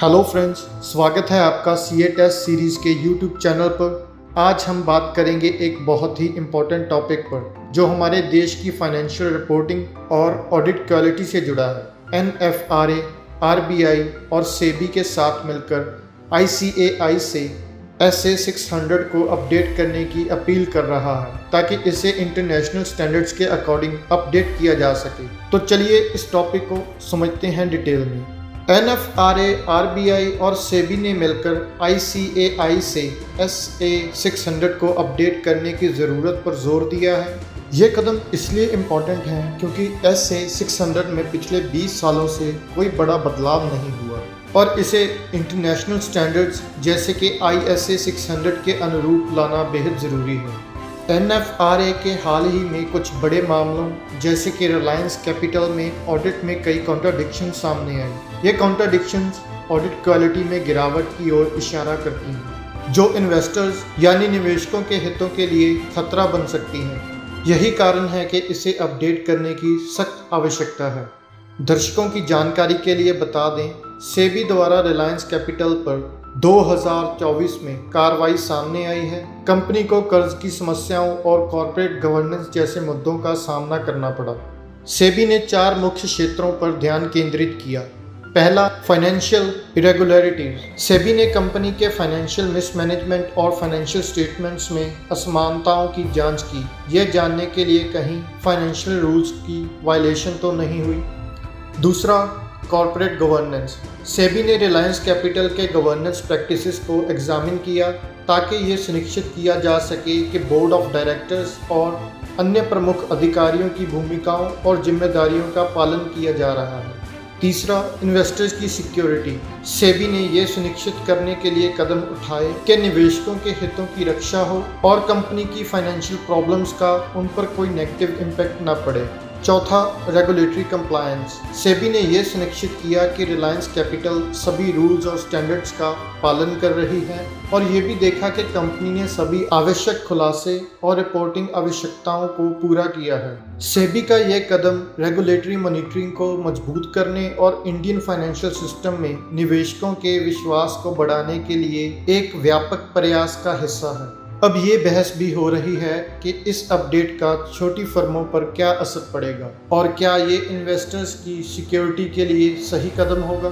Hello friends, स्वागत है आपका सीए टेस्ट सीरीज़ के यूट्यूब चैनल पर। आज हम बात करेंगे एक बहुत ही इम्पोर्टेंट टॉपिक पर जो हमारे देश की फाइनेंशियल रिपोर्टिंग और ऑडिट क्वालिटी से जुड़ा है। एनएफआरए, आरबीआई और सेबी के साथ मिलकर आईसीएआई से SA 600 को अपडेट करने की अपील कर रहा है ताकि इसे इंटरनेशनल स्टैंडर्ड्स के अकॉर्डिंग अपडेट किया जा सके। तो चलिए इस टॉपिक को समझते हैं डिटेल में। एनएफआरए, आरबीआई और सेबी ने मिलकर आईसीएआई से SA 600 को अपडेट करने की ज़रूरत पर जोर दिया है। ये कदम इसलिए इम्पॉर्टेंट है क्योंकि SA 600 में पिछले 20 सालों से कोई बड़ा बदलाव नहीं हुआ और इसे इंटरनेशनल स्टैंडर्ड्स जैसे कि ISA 600 के अनुरूप लाना बेहद ज़रूरी है। एनएफआरए के हाल ही में कुछ बड़े मामलों जैसे कि रिलायंस कैपिटल में ऑडिट में कई कॉन्ट्राडिक्शन सामने आए। ये कॉन्ट्राडिक्शंस ऑडिट क्वालिटी में गिरावट की ओर इशारा करती हैं, जो इन्वेस्टर्स यानी निवेशकों के हितों के लिए खतरा बन सकती हैं। यही कारण है कि इसे अपडेट करने की सख्त आवश्यकता है। दर्शकों की जानकारी के लिए बता दें, सेबी द्वारा रिलायंस कैपिटल पर 2024 में कार्रवाई सामने आई है। कंपनी को कर्ज की समस्याओं और कॉर्पोरेट गवर्नेंस जैसे मुद्दों का सामना करना पड़ा। सेबी ने 4 मुख्य क्षेत्रों पर ध्यान केंद्रित किया। पहला, फाइनेंशियल इरेगुलरिटीज। सेबी ने कंपनी के फाइनेंशियल मिसमैनेजमेंट और फाइनेंशियल स्टेटमेंट्स में असमानताओं की जांच की, यह जानने के लिए कहीं फाइनेंशियल रूल्स की वायलेशन तो नहीं हुई। दूसरा, कॉर्पोरेट गवर्नेंस। सेबी ने रिलायंस कैपिटल के गवर्नेंस प्रैक्टिसेस को एग्जामिन किया ताकि ये सुनिश्चित किया जा सके कि बोर्ड ऑफ डायरेक्टर्स और अन्य प्रमुख अधिकारियों की भूमिकाओं और जिम्मेदारियों का पालन किया जा रहा है। तीसरा, इन्वेस्टर्स की सिक्योरिटी। सेबी ने यह सुनिश्चित करने के लिए कदम उठाए कि निवेशकों के हितों की रक्षा हो और कंपनी की फाइनेंशियल प्रॉब्लम्स का उन पर कोई नेगेटिव इम्पैक्ट न पड़े। चौथा, रेगुलेटरी कंप्लायंस। सेबी ने यह सुनिश्चित किया कि रिलायंस कैपिटल सभी रूल्स और स्टैंडर्ड्स का पालन कर रही है और ये भी देखा कि कंपनी ने सभी आवश्यक खुलासे और रिपोर्टिंग आवश्यकताओं को पूरा किया है। सेबी का यह कदम रेगुलेटरी मॉनिटरिंग को मजबूत करने और इंडियन फाइनेंशियल सिस्टम में निवेशकों के विश्वास को बढ़ाने के लिए एक व्यापक प्रयास का हिस्सा है। अब ये बहस भी हो रही है कि इस अपडेट का छोटी फर्मों पर क्या असर पड़ेगा और क्या ये इन्वेस्टर्स की सिक्योरिटी के लिए सही कदम होगा।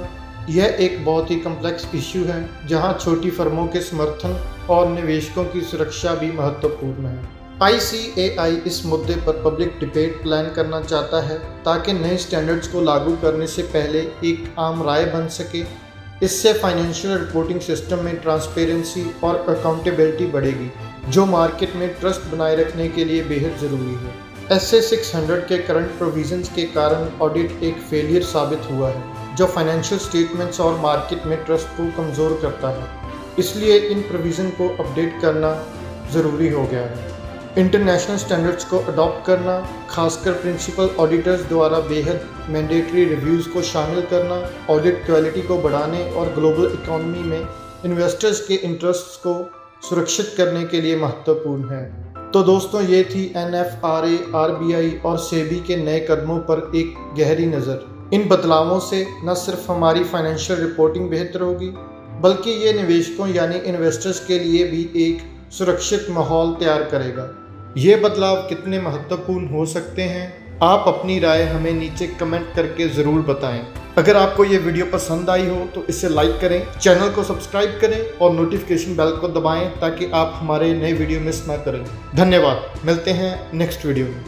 यह एक बहुत ही कम्प्लेक्स इश्यू है जहां छोटी फर्मों के समर्थन और निवेशकों की सुरक्षा भी महत्वपूर्ण है। आईसीएआई इस मुद्दे पर पब्लिक डिबेट प्लान करना चाहता है ताकि नए स्टैंडर्ड्स को लागू करने से पहले एक आम राय बन सके। इससे फाइनेंशियल रिपोर्टिंग सिस्टम में ट्रांसपेरेंसी और अकाउंटेबिलिटी बढ़ेगी, जो मार्केट में ट्रस्ट बनाए रखने के लिए बेहद ज़रूरी है। SA 600 के करंट प्रोविजंस के कारण ऑडिट एक फेलियर साबित हुआ है, जो फाइनेंशियल स्टेटमेंट्स और मार्केट में ट्रस्ट को कमज़ोर करता है। इसलिए इन प्रोविज़न को अपडेट करना ज़रूरी हो गया है। इंटरनेशनल स्टैंडर्ड्स को अडॉप्ट करना, खासकर प्रिंसिपल ऑडिटर्स द्वारा बेहद मैंडेटरी रिव्यूज़ को शामिल करना, ऑडिट क्वालिटी को बढ़ाने और ग्लोबल इकोनॉमी में इन्वेस्टर्स के इंटरेस्ट्स को सुरक्षित करने के लिए महत्वपूर्ण है। तो दोस्तों, ये थी एनएफआरए, आरबीआई और सेबी के नए कदमों पर एक गहरी नज़र। इन बदलावों से न सिर्फ हमारी फाइनेंशियल रिपोर्टिंग बेहतर होगी, बल्कि ये निवेशकों यानी इन्वेस्टर्स के लिए भी एक सुरक्षित माहौल तैयार करेगा। ये बदलाव कितने महत्वपूर्ण हो सकते हैं, आप अपनी राय हमें नीचे कमेंट करके ज़रूर बताएं। अगर आपको ये वीडियो पसंद आई हो तो इसे लाइक करें, चैनल को सब्सक्राइब करें और नोटिफिकेशन बेल को दबाएं ताकि आप हमारे नए वीडियो मिस ना करें। धन्यवाद, मिलते हैं नेक्स्ट वीडियो में।